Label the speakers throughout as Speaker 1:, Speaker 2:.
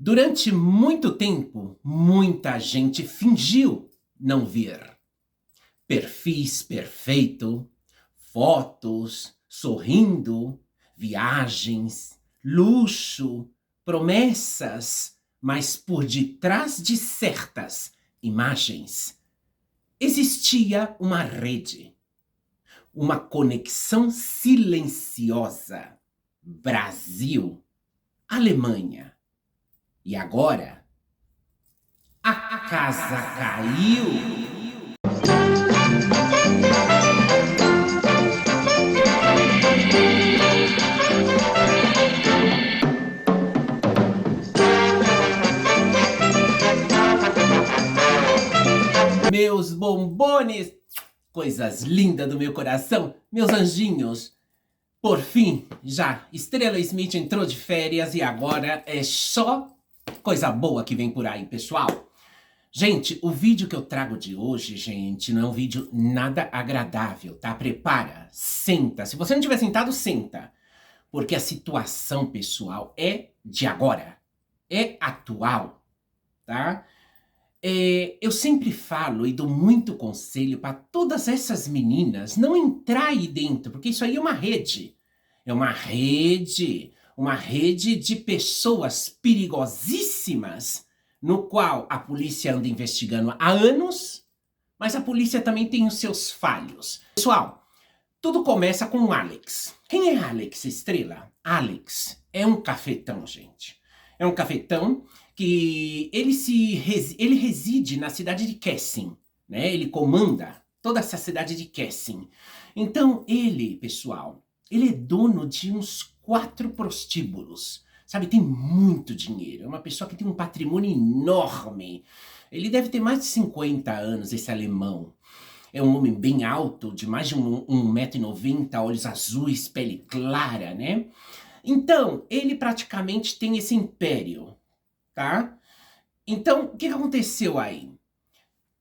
Speaker 1: Durante muito tempo, muita gente fingiu não ver. Perfis perfeito, fotos, sorrindo, viagens, luxo, promessas, mas por detrás de certas imagens existia uma rede, uma conexão silenciosa. Brasil, Alemanha. E agora, a casa caiu. Meus bombones, coisas lindas do meu coração, meus anjinhos. Por fim, já, Estrela Smith entrou de férias e agora é só coisa boa que vem por aí, pessoal. Gente, o vídeo que eu trago de hoje, gente, não é um vídeo nada agradável, tá? Prepara, senta. Se você não tiver sentado, senta. Porque a situação, pessoal, é de agora. É atual, tá? Eu sempre falo e dou muito conselho para todas essas meninas não entrar aí dentro, porque isso aí é uma rede. É uma rede de pessoas perigosíssimas, no qual a polícia anda investigando há anos, mas a polícia também tem os seus falhos. Pessoal, tudo começa com o Alex. Quem é Alex, Estrela? Alex é um cafetão, gente. É um cafetão que ele reside na cidade de Kessin, né? Ele comanda toda essa cidade de Kessin. Então ele, pessoal, ele é dono de uns 4 prostíbulos, sabe? Tem muito dinheiro, é uma pessoa que tem um patrimônio enorme. Ele deve ter mais de 50 anos, esse alemão. É um homem bem alto, de mais de 1,90 m, olhos azuis, pele clara, né? Então, ele praticamente tem esse império, tá? Então, o que aconteceu aí?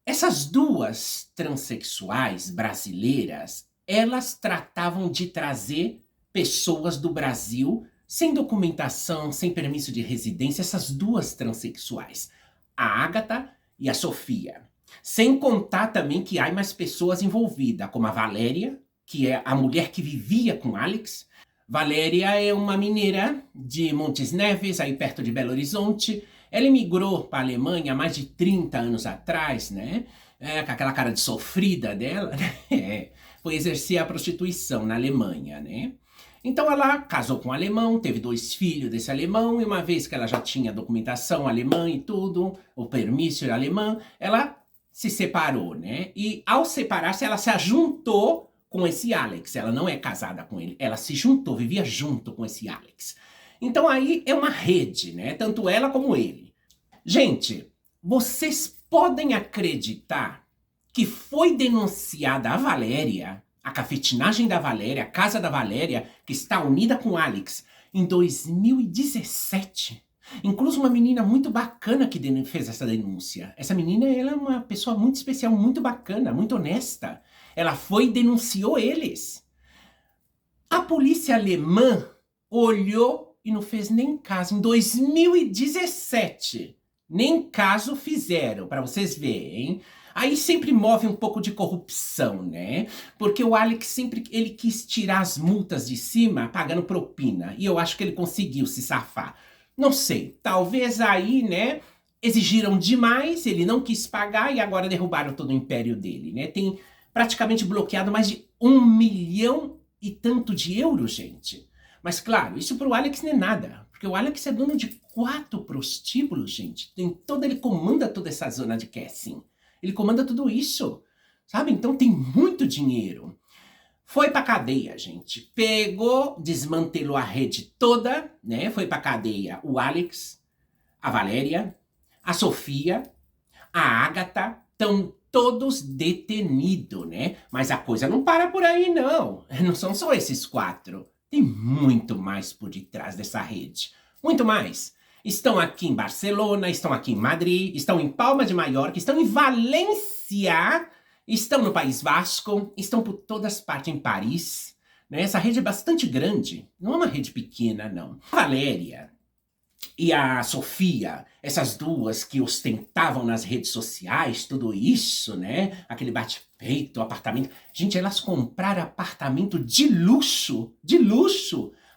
Speaker 1: Essas duas transexuais brasileiras, elas tratavam de trazer pessoas do Brasil sem documentação, sem permisso de residência, essas duas transexuais, a Ágata e a Sofia. Sem contar também que há mais pessoas envolvidas, como a Valéria, que é a mulher que vivia com Alex. Valéria é uma mineira de Montes Neves, aí perto de Belo Horizonte. Ela emigrou para a Alemanha há mais de 30 anos atrás, né? Com aquela cara de sofrida dela, né? Foi exercer a prostituição na Alemanha, né? Então ela casou com um alemão, teve 2 filhos desse alemão, e uma vez que ela já tinha documentação alemã e tudo, o permisso alemão, ela se separou, né? E ao separar-se, ela se ajuntou com esse Alex. Ela não é casada com ele, ela se juntou, vivia junto com esse Alex. Então aí é uma rede, né? Tanto ela como ele. Gente, vocês podem acreditar que foi denunciada a Valéria, a cafetinagem da Valéria, a casa da Valéria, que está unida com Alex, em 2017. Incluso uma menina muito bacana que fez essa denúncia. Essa menina, ela é uma pessoa muito especial, muito bacana, muito honesta. Ela foi e denunciou eles. A polícia alemã olhou e não fez nem caso. Em 2017, nem caso fizeram, para vocês verem. Aí sempre move um pouco de corrupção, né? Porque o Alex sempre ele quis tirar as multas de cima pagando propina. E eu acho que ele conseguiu se safar. Não sei, talvez aí, né, exigiram demais, ele não quis pagar e agora derrubaram todo o império dele, né? Tem praticamente bloqueado mais de 1 milhão e tanto de euros, gente. Mas claro, isso para o Alex não é nada, porque o Alex é dono de 4 prostíbulos, gente. Ele comanda toda essa zona de Kessin. Ele comanda tudo isso, sabe? Então tem muito dinheiro. Foi pra cadeia, gente. Pegou, desmantelou a rede toda, né? Foi pra cadeia o Alex, a Valéria, a Sofia, a Ágata, estão todos detenidos, né? Mas a coisa não para por aí, não. Não são só esses 4. Tem muito mais por detrás dessa rede. Muito mais. Estão aqui em Barcelona, estão aqui em Madrid, estão em Palma de Mallorca, estão em Valência, estão no País Vasco, estão por todas partes, em Paris. Né? Essa rede é bastante grande, não é uma rede pequena, não. A Valéria, e a Sofia, essas duas que ostentavam nas redes sociais, tudo isso, né? Aquele bate-peito, apartamento. Gente, elas compraram apartamento de luxo,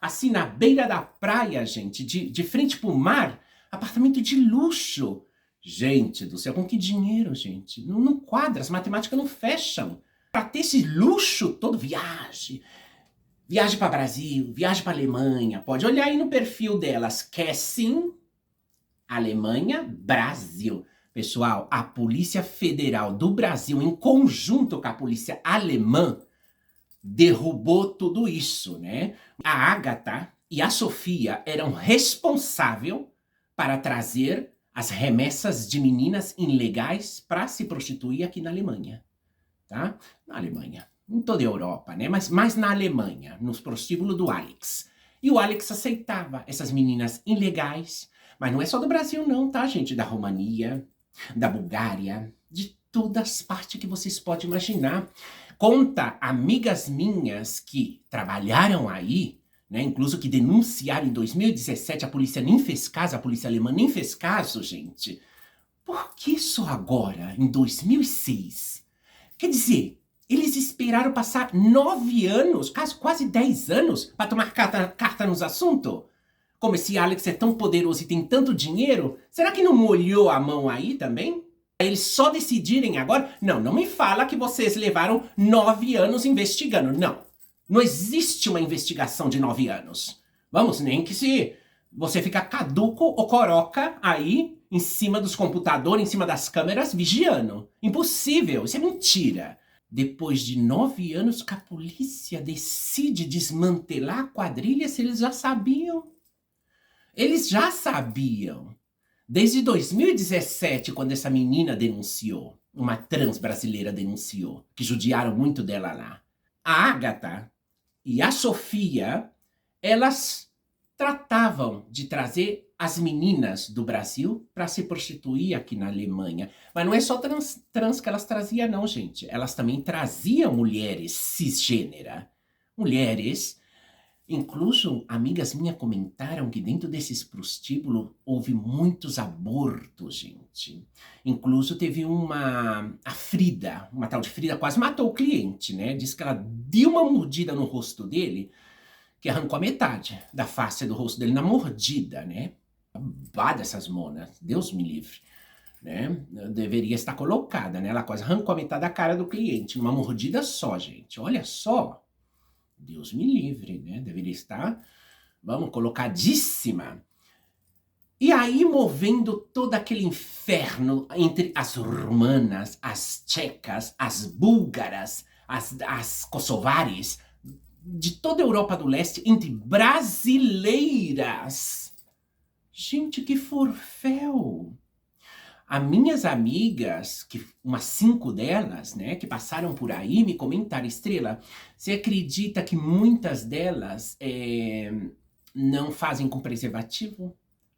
Speaker 1: assim na beira da praia, gente, de frente pro mar, apartamento de luxo. Gente do céu, com que dinheiro, gente? Não quadra, as matemáticas não fecham. Pra ter esse luxo todo, viagem para Brasil, viagem para Alemanha. Pode olhar aí no perfil delas. Kessin, Alemanha, Brasil. Pessoal, a Polícia Federal do Brasil, em conjunto com a polícia alemã, derrubou tudo isso, né? A Agatha e a Sofia eram responsáveis para trazer as remessas de meninas ilegais para se prostituir aqui na Alemanha, tá? Na Alemanha. Em toda a Europa, né? Mas mais na Alemanha, nos prostíbulos do Alex. E o Alex aceitava essas meninas ilegais. Mas não é só do Brasil não, tá, gente? Da Romania, da Bulgária, de todas as partes que vocês podem imaginar. Conta amigas minhas que trabalharam aí, né? Incluso que denunciaram em 2017, a polícia nem fez caso, a polícia alemã nem fez caso, gente. Por que só agora, em 2006? Quer dizer, eles esperaram passar 9 anos, quase 10 anos, para tomar carta nos assuntos? Como esse Alex é tão poderoso e tem tanto dinheiro, será que não molhou a mão aí também? Eles só decidirem agora? Não me fala que vocês levaram 9 anos investigando. Não existe uma investigação de 9 anos. Vamos, nem que se você fica caduco ou coroca aí, em cima dos computadores, em cima das câmeras, vigiando. Impossível, isso é mentira. Depois de 9 anos que a polícia decide desmantelar a quadrilha, se eles já sabiam. Eles já sabiam. Desde 2017, quando essa menina denunciou, uma trans brasileira denunciou, que judiaram muito dela lá. A Agatha e a Sofia, elas tratavam de trazer as meninas do Brasil para se prostituir aqui na Alemanha. Mas não é só trans que elas traziam, não, gente. Elas também traziam mulheres cisgênera. Mulheres. Incluso, amigas minhas comentaram que dentro desses prostíbulos houve muitos abortos, gente. Incluso teve a Frida, uma tal de Frida, quase matou o cliente, né? Diz que ela deu uma mordida no rosto dele, que arrancou a metade da face do rosto dele na mordida, né? Babada essas monas, Deus me livre, né? Deveria estar colocada, né? Ela quase arrancou a metade da cara do cliente, numa mordida só, gente. Olha só, Deus me livre, né? Deveria estar, vamos, colocadíssima. E aí, movendo todo aquele inferno entre as rumanas, as tchecas, as búlgaras, as kosovares, de toda a Europa do Leste, entre brasileiras. Gente, que forféu! As minhas amigas, umas 5 delas, né, que passaram por aí, me comentaram, Estrela, você acredita que muitas delas não fazem com preservativo?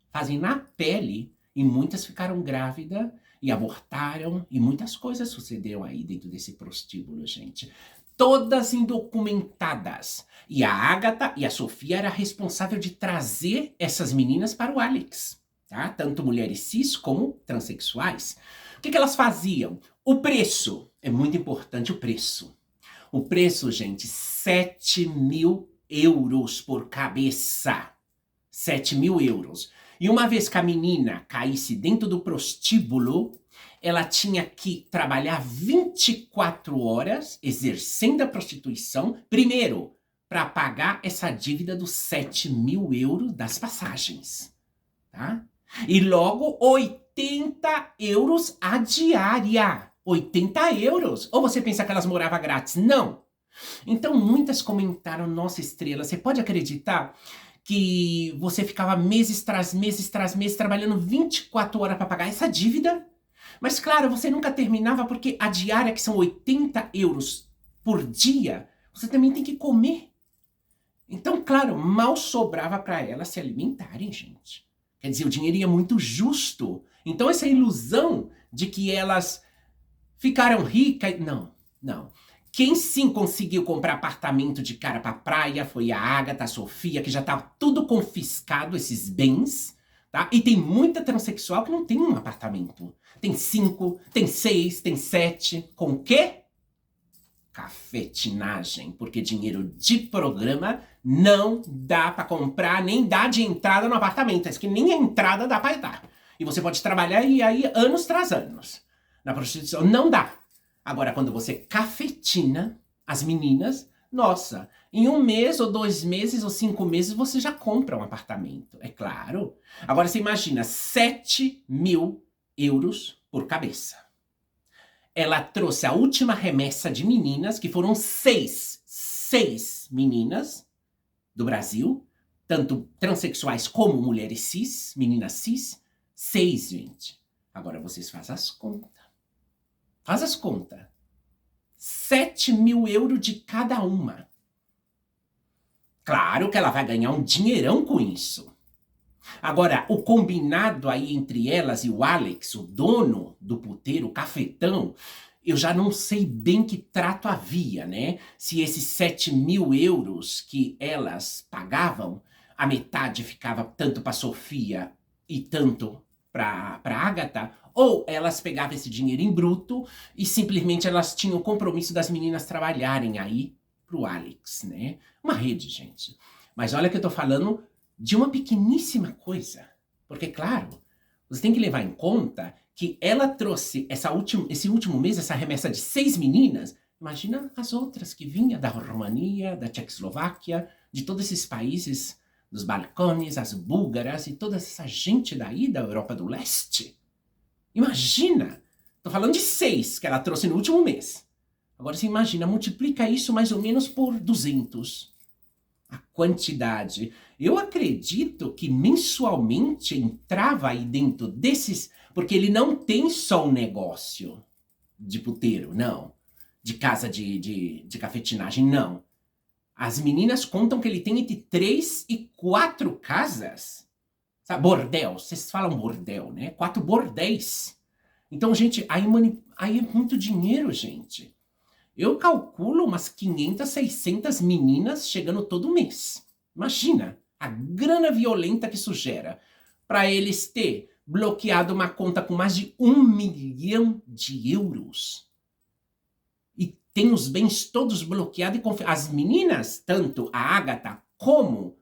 Speaker 1: Fazem na pele, e muitas ficaram grávidas e abortaram, e muitas coisas sucederam aí dentro desse prostíbulo, gente. Todas indocumentadas. E a Agatha e a Sofia era responsável de trazer essas meninas para o Alex, tá? Tanto mulheres cis como transexuais. O que elas faziam? O preço, é muito importante o preço. O preço, gente, 7.000 euros por cabeça. 7.000 euros. E uma vez que a menina caísse dentro do prostíbulo, ela tinha que trabalhar 24 horas exercendo a prostituição, primeiro, para pagar essa dívida dos 7.000 euros das passagens, tá? E logo 80 euros a diária. 80 euros. Ou você pensa que elas moravam grátis? Não. Então muitas comentaram, nossa, Estrela, você pode acreditar que você ficava meses tras meses trabalhando 24 horas para pagar essa dívida? Mas claro, você nunca terminava porque a diária, que são 80 euros por dia, você também tem que comer. Então, claro, mal sobrava para elas se alimentarem, gente. Quer dizer, o dinheiro ia muito justo. Então essa ilusão de que elas ficaram ricas... Não. Quem sim conseguiu comprar apartamento de cara pra praia foi a Agatha, a Sofia, que já estava tudo confiscado, esses bens, tá? E tem muita transexual que não tem um apartamento. Tem 5, tem 6, tem 7. Com o quê? Cafetinagem. Porque dinheiro de programa não dá pra comprar, nem dá de entrada no apartamento. É que nem a entrada dá pra dar. E você pode trabalhar aí anos tras anos. Na prostituição não dá. Agora, quando você cafetina as meninas, nossa, em 1 mês, ou 2 meses, ou 5 meses, você já compra um apartamento. É claro. Agora, você imagina, 7.000 euros por cabeça. Ela trouxe a última remessa de meninas, que foram 6 meninas do Brasil, tanto transexuais como mulheres cis, meninas cis. 6, gente. Agora vocês fazem as contas. Faz as contas. 7.000 euros de cada uma. Claro que ela vai ganhar um dinheirão com isso. Agora, o combinado aí entre elas e o Alex, o dono do puteiro, o cafetão, eu já não sei bem que trato havia, né? Se esses 7.000 euros que elas pagavam, a metade ficava tanto para Sofia e tanto para Agatha, ou elas pegavam esse dinheiro em bruto e simplesmente elas tinham o compromisso das meninas trabalharem aí pro Alex, né? Uma rede, gente. Mas olha que eu tô falando de uma pequeníssima coisa. Porque, claro, você tem que levar em conta que ela trouxe esse último mês, essa remessa de 6 meninas. Imagina as outras que vinham da Romania, da Tchecoslováquia, de todos esses países, dos Balcãs, as búlgaras e toda essa gente daí da Europa do Leste. Imagina! Tô falando de 6 que ela trouxe no último mês. Agora você imagina, multiplica isso mais ou menos por 200. A quantidade. Eu acredito que mensalmente entrava aí dentro desses... Porque ele não tem só um negócio de puteiro, não. De casa de cafetinagem, não. As meninas contam que ele tem entre 3 e 4 casas. Sabe? Bordel. Vocês falam bordel, né? 4 bordéis. Então, gente, aí é muito dinheiro, gente. Eu calculo umas 500, 600 meninas chegando todo mês. Imagina a grana violenta que isso gera. Para eles ter bloqueado uma conta com mais de 1 milhão de euros. E tem os bens todos bloqueados. E as meninas, tanto a Agatha como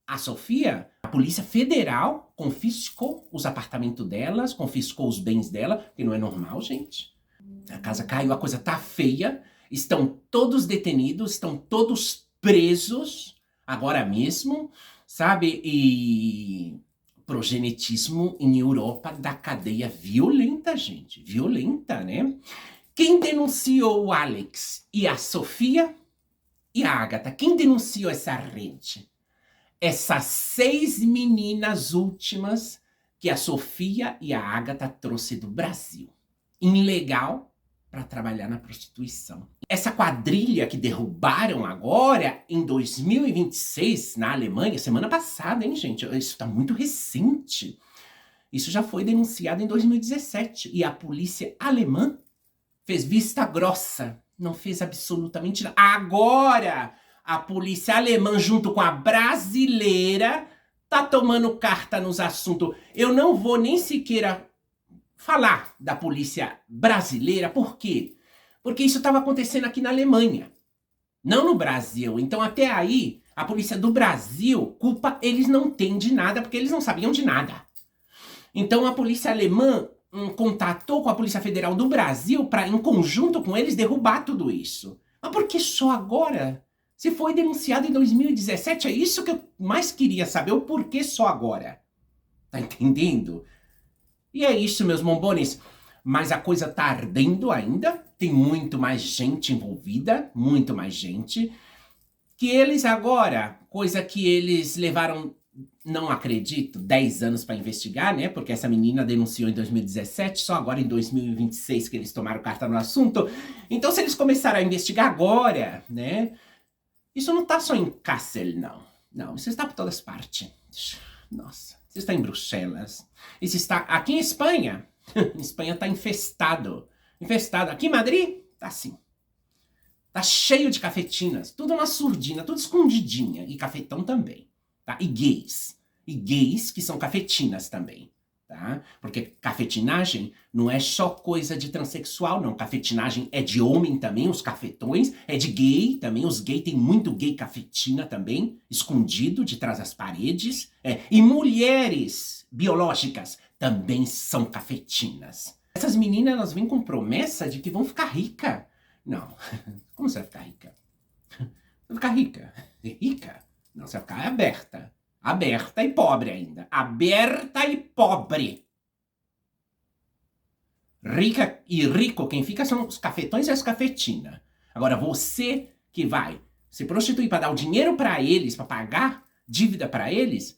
Speaker 1: a Sofia, a Polícia Federal confiscou os apartamentos delas, confiscou os bens dela, que não é normal, gente. A casa caiu, a coisa tá feia. Estão todos detenidos, estão todos presos agora mesmo, sabe? E progenetismo em Europa da cadeia violenta, gente. Violenta, né? Quem denunciou o Alex e a Sofia e a Agatha? Quem denunciou essa rede? Essas 6 meninas últimas que a Sofia e a Agatha trouxe do Brasil. Ilegal para trabalhar na prostituição. Essa quadrilha que derrubaram agora, em 2026, na Alemanha, semana passada, hein, gente? Isso tá muito recente. Isso já foi denunciado em 2017. E a polícia alemã fez vista grossa. Não fez absolutamente nada. Agora, a polícia alemã, junto com a brasileira, tá tomando carta nos assuntos. Eu não vou nem sequer falar da polícia brasileira. Por quê? Porque isso estava acontecendo aqui na Alemanha, não no Brasil. Então, até aí, a polícia do Brasil, culpa eles não têm de nada, porque eles não sabiam de nada. Então, a polícia alemã contatou com a Polícia Federal do Brasil para, em conjunto com eles, derrubar tudo isso. Mas por que só agora? Se foi denunciado em 2017, é isso que eu mais queria saber, o porquê só agora. Tá entendendo? E é isso, meus bombones. Mas a coisa tá ardendo ainda. Tem muito mais gente envolvida. Muito mais gente. Que eles agora, coisa que eles levaram, não acredito, 10 anos para investigar, né? Porque essa menina denunciou em 2017. Só agora em 2026 que eles tomaram carta no assunto. Então, se eles começarem a investigar agora, né? Isso não tá só em Kassel, não. Não, isso está por todas partes. Nossa. Isso está em Bruxelas. Isso está aqui em Espanha. Em Espanha está infestado. Infestado. Aqui em Madrid, tá assim. Tá cheio de cafetinas. Tudo uma surdina, tudo escondidinha. E cafetão também. Tá? E gays. e gays que são cafetinas também, tá? Porque cafetinagem não é só coisa de transexual, não. Cafetinagem é de homem também, os cafetões, é de gay também, os gays tem muito gay cafetina também, escondido de trás das paredes, e mulheres biológicas também são cafetinas. Essas meninas, elas vêm com promessa de que vão ficar ricas. Não, como você vai ficar rica? Vai ficar rica. Rica? Não, você vai ficar aberta. Aberta e pobre ainda. Aberta e pobre. Rica e rico, quem fica são os cafetões e as cafetinas. Agora, você que vai se prostituir para dar o dinheiro para eles, para pagar dívida para eles,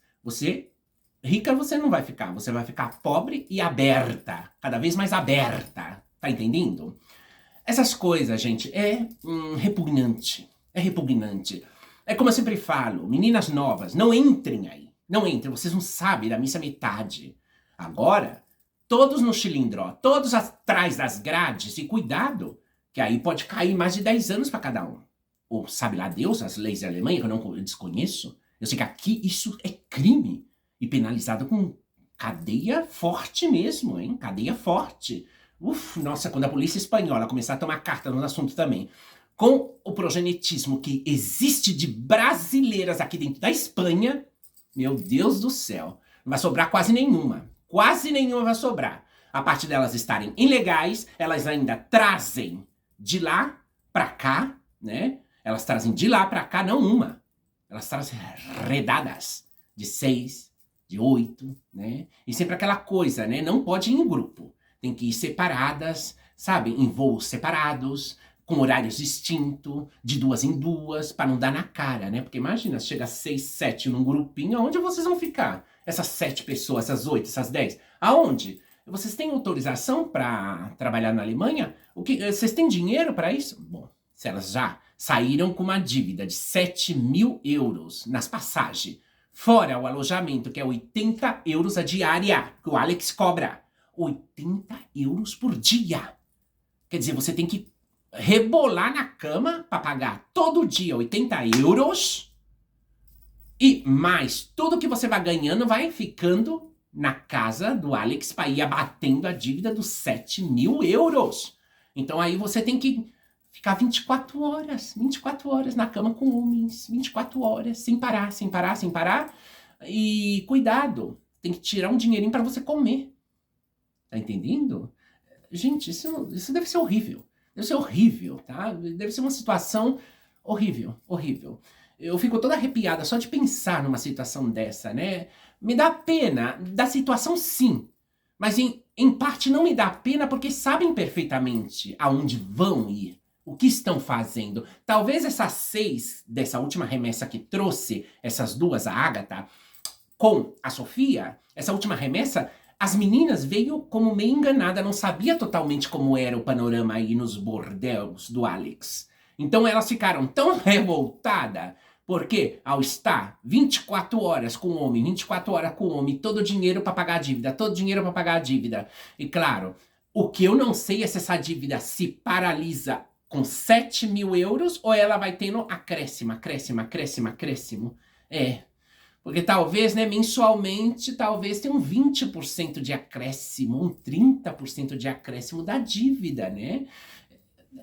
Speaker 1: rica você não vai ficar. Você vai ficar pobre e aberta. Cada vez mais aberta. Tá entendendo? Essas coisas, gente, é repugnante. É repugnante. É como eu sempre falo, meninas novas, não entrem aí. Não entrem, vocês não sabem da missa metade. Agora, todos no cilindro, todos atrás das grades, e cuidado, que aí pode cair mais de 10 anos para cada um. Ou sabe lá Deus, as leis da Alemanha, que eu desconheço. Eu sei que aqui isso é crime e penalizado com cadeia forte mesmo, hein? Cadeia forte. Nossa, quando a polícia espanhola começar a tomar carta no assunto também, com o progenetismo que existe de brasileiras aqui dentro da Espanha, meu Deus do céu, não vai sobrar quase nenhuma. Quase nenhuma vai sobrar. A parte delas estarem ilegais, elas ainda trazem de lá pra cá, né? Elas trazem de lá pra cá, não uma. Elas trazem redadas de 6, de 8, né? E sempre aquela coisa, né? Não pode ir em grupo. Tem que ir separadas, sabe? Em voos separados, com horários distintos, de 2 em 2, para não dar na cara, né? Porque imagina, chega 6, 7 num grupinho, aonde vocês vão ficar? Essas 7 pessoas, essas 8, essas 10? Aonde? Vocês têm autorização para trabalhar na Alemanha? Vocês têm dinheiro para isso? Bom, se elas já saíram com uma dívida de 7.000 euros nas passagens, fora o alojamento, que é 80 euros a diária, que o Alex cobra. 80 euros por dia. Quer dizer, você tem que rebolar na cama para pagar todo dia 80 euros e mais tudo que você vai ganhando vai ficando na casa do Alex para ir abatendo a dívida dos 7.000 euros. Então aí você tem que ficar 24 horas na cama com homens, 24 horas, sem parar, sem parar, sem parar. E cuidado, tem que tirar um dinheirinho para você comer. Tá entendendo? Gente, isso deve ser horrível. Deve ser horrível, tá? Deve ser uma situação horrível, horrível. Eu fico toda arrepiada só de pensar numa situação dessa, né? Me dá pena da situação, sim. Mas em parte não me dá pena porque sabem perfeitamente aonde vão ir. O que estão fazendo. Talvez essas 6 dessa última remessa que trouxe, essas 2, a Agatha, com a Sofia, essa última remessa, as meninas veio como meio enganada, não sabia totalmente como era o panorama aí nos bordéis do Alex. Então elas ficaram tão revoltadas, porque ao estar 24 horas com o homem, 24 horas com o homem, todo o dinheiro para pagar a dívida, todo o dinheiro para pagar a dívida. E claro, o que eu não sei é se essa dívida se paralisa com 7.000 euros ou ela vai tendo acréscimo. Porque talvez, né, mensualmente, talvez tenha um 20% de acréscimo, um 30% de acréscimo da dívida, né?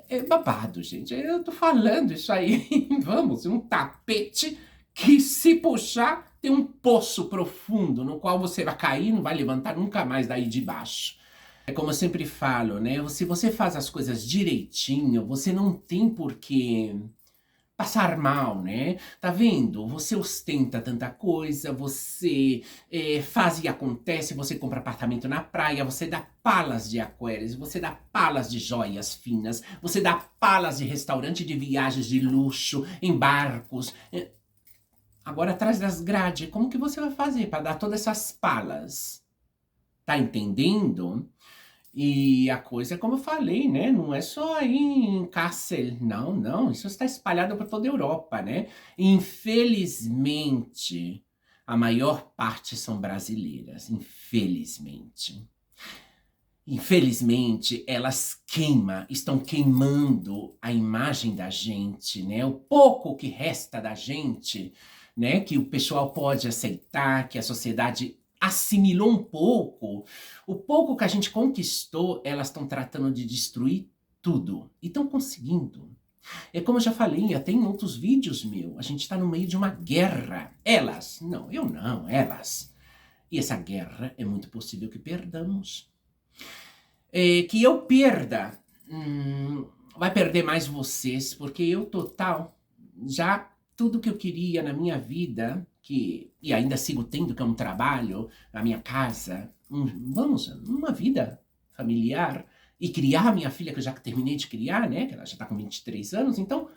Speaker 1: É babado, gente. Eu tô falando isso aí. Vamos, um tapete que, se puxar, tem um poço profundo no qual você vai cair, não vai levantar nunca mais daí de baixo. É como eu sempre falo, né? Se você faz as coisas direitinho, você não tem por que passar mal, né? Tá vendo? Você ostenta tanta coisa, você faz e acontece, você compra apartamento na praia, você dá palas de aquários, você dá palas de joias finas, você dá palas de restaurante de viagens de luxo, em barcos. Agora, atrás das grades, como que você vai fazer para dar todas essas palas? Tá entendendo? E a coisa é como eu falei, né? Não é só aí em Kassel. Não. Isso está espalhado por toda a Europa, né? Infelizmente, a maior parte são brasileiras. Infelizmente, elas estão queimando a imagem da gente, né? O pouco que resta da gente, né, que o pessoal pode aceitar, que a sociedade assimilou um pouco. O pouco que a gente conquistou, elas estão tratando de destruir tudo. E estão conseguindo. É como eu já falei, até em outros vídeos meu, a gente está no meio de uma guerra. Elas, não, eu não, elas. E essa guerra é muito possível que perdamos. Que eu perda, vai perder mais vocês, porque eu total, já tudo que eu queria na minha vida, e ainda sigo tendo, que é um trabalho, a minha casa, uma vida familiar, e criar a minha filha, que eu já terminei de criar, né, que ela já está com 23 anos, então,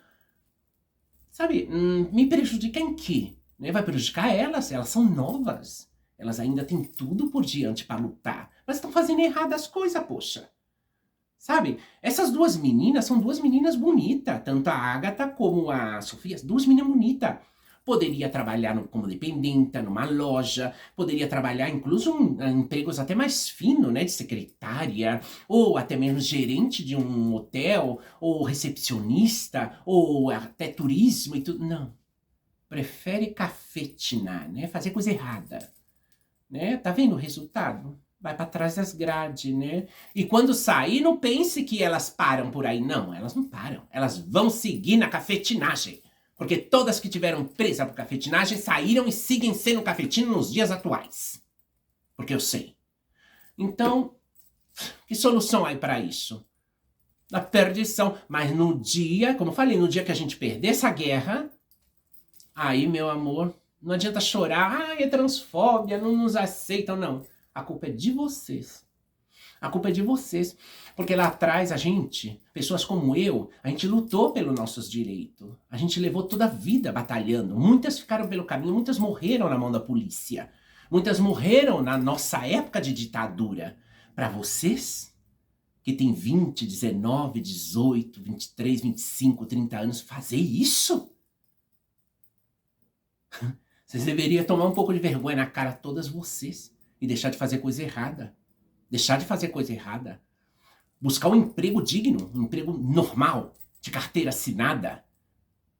Speaker 1: sabe, me prejudica em quê? Né? Vai prejudicar elas são novas, elas ainda têm tudo por diante para lutar, mas estão fazendo errado as coisas, poxa. Sabe? Essas duas meninas são duas meninas bonitas, tanto a Agatha como a Sofia, duas meninas bonitas. Poderia trabalhar como dependente, numa loja, poderia trabalhar incluso em empregos até mais finos, né, de secretária, ou até mesmo gerente de um hotel, ou recepcionista, ou até turismo e tudo. Não. Prefere cafetinar, né, fazer coisa errada. Né? Tá vendo o resultado? Vai para trás das grades, né? E quando sair, não pense que elas param por aí. Não, elas não param. Elas vão seguir na cafetinagem. Porque todas que tiveram presa por cafetinagem saíram e seguem sendo cafetino nos dias atuais. Porque eu sei. Então, que solução aí para isso? A perdição. Mas no dia, como eu falei, no dia que a gente perder essa guerra, aí, meu amor, não adianta chorar, é transfóbia, não nos aceitam, não. A culpa é de vocês. A culpa é de vocês. Porque lá atrás a gente, pessoas como eu, a gente lutou pelos nossos direitos. A gente levou toda a vida batalhando. Muitas ficaram pelo caminho, muitas morreram na mão da polícia. Muitas morreram na nossa época de ditadura. Para vocês, que tem 20, 19, 18, 23, 25, 30 anos, fazer isso? Vocês deveriam tomar um pouco de vergonha na cara, todas vocês, e deixar de fazer coisa errada. Deixar de fazer coisa errada. Buscar um emprego digno, um emprego normal, de carteira assinada.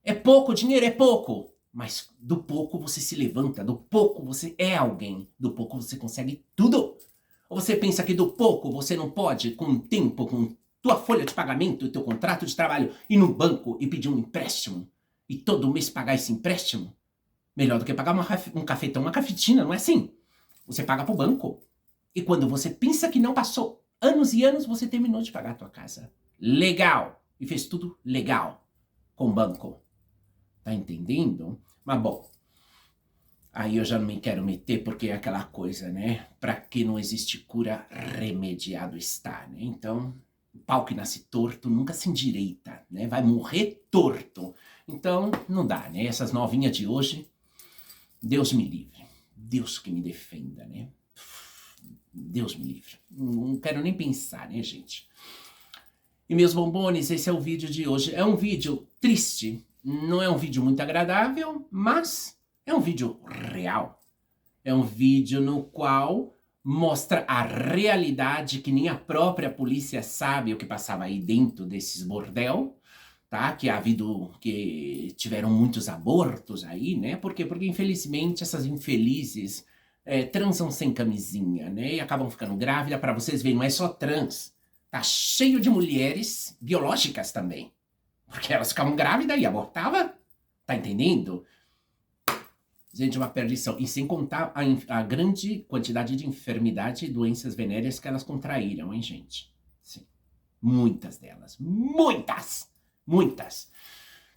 Speaker 1: É pouco, dinheiro é pouco. Mas do pouco você se levanta, do pouco você é alguém, do pouco você consegue tudo. Ou você pensa que do pouco você não pode, com o tempo, com tua folha de pagamento e teu contrato de trabalho, ir no banco e pedir um empréstimo, e todo mês pagar esse empréstimo? Melhor do que pagar um cafetão, uma cafetina, não é assim? Você paga pro banco. E quando você pensa que não passou anos e anos, você terminou de pagar a tua casa. Legal. E fez tudo legal com o banco. Tá entendendo? Mas bom, aí eu já não me quero meter porque é aquela coisa, né? Pra que não existe cura, remediado está, né? Então, o pau que nasce torto nunca se endireita, né? Vai morrer torto. Então, não dá, né? Essas novinhas de hoje, Deus me livre. Deus que me defenda, né? Deus me livre. Não quero nem pensar, né, gente? E meus bombones, esse é o vídeo de hoje. É um vídeo triste. Não é um vídeo muito agradável, mas é um vídeo real. É um vídeo no qual mostra a realidade que nem a própria polícia sabe o que passava aí dentro desses bordel. Tá? Que tiveram muitos abortos aí, né? Por quê? Porque, infelizmente, essas infelizes transam sem camisinha, né? E acabam ficando grávidas. Para vocês verem, não é só trans. Tá cheio de mulheres biológicas também. Porque elas ficavam grávidas e abortavam. Tá entendendo? Gente, uma perdição. E sem contar a grande quantidade de enfermidade e doenças venéreas que elas contraíram, hein, gente? Sim. Muitas delas. Muitas! Muitas.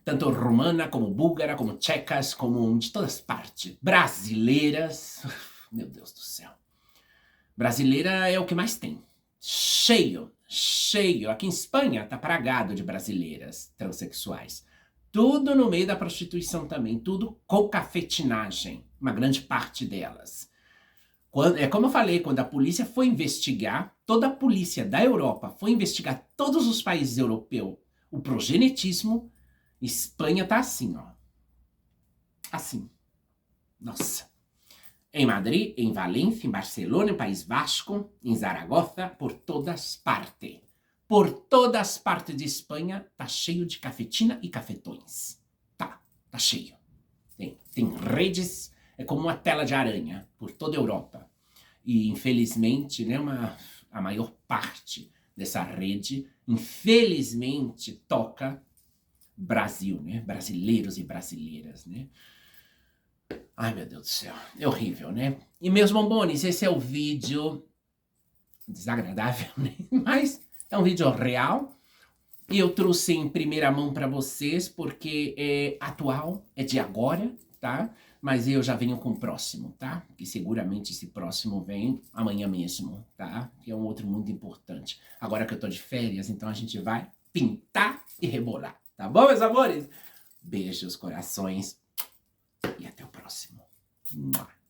Speaker 1: Tanto romana, como búlgara, como tchecas, como de todas partes. Brasileiras. Meu Deus do céu. Brasileira é o que mais tem. Cheio, cheio. Aqui em Espanha tá pragado de brasileiras transexuais. Tudo no meio da prostituição também. Tudo com cafetinagem. Uma grande parte delas. Como eu falei, quando a polícia foi investigar, toda a polícia da Europa foi investigar todos os países europeus, o progenetismo, Espanha tá assim, ó. Assim. Nossa. Em Madrid, em Valência, em Barcelona, em País Vasco, em Zaragoza, por todas partes. Por todas partes de Espanha, tá cheio de cafetina e cafetões. Tá cheio. Tem redes, é como uma tela de aranha por toda a Europa. E, infelizmente, né, a maior parte dessa rede, infelizmente, toca Brasil, né? Brasileiros e brasileiras, né? Ai, meu Deus do céu, é horrível, né? E, meus bombones, esse é o vídeo desagradável, né? Mas é um vídeo real. E eu trouxe em primeira mão para vocês, porque é atual, é de agora, tá? Mas eu já venho com o próximo, tá? Que seguramente esse próximo vem amanhã mesmo, tá? Que é um outro muito importante. Agora que eu tô de férias, então a gente vai pintar e rebolar, tá bom, meus amores? Beijos, corações e até o próximo. Mua.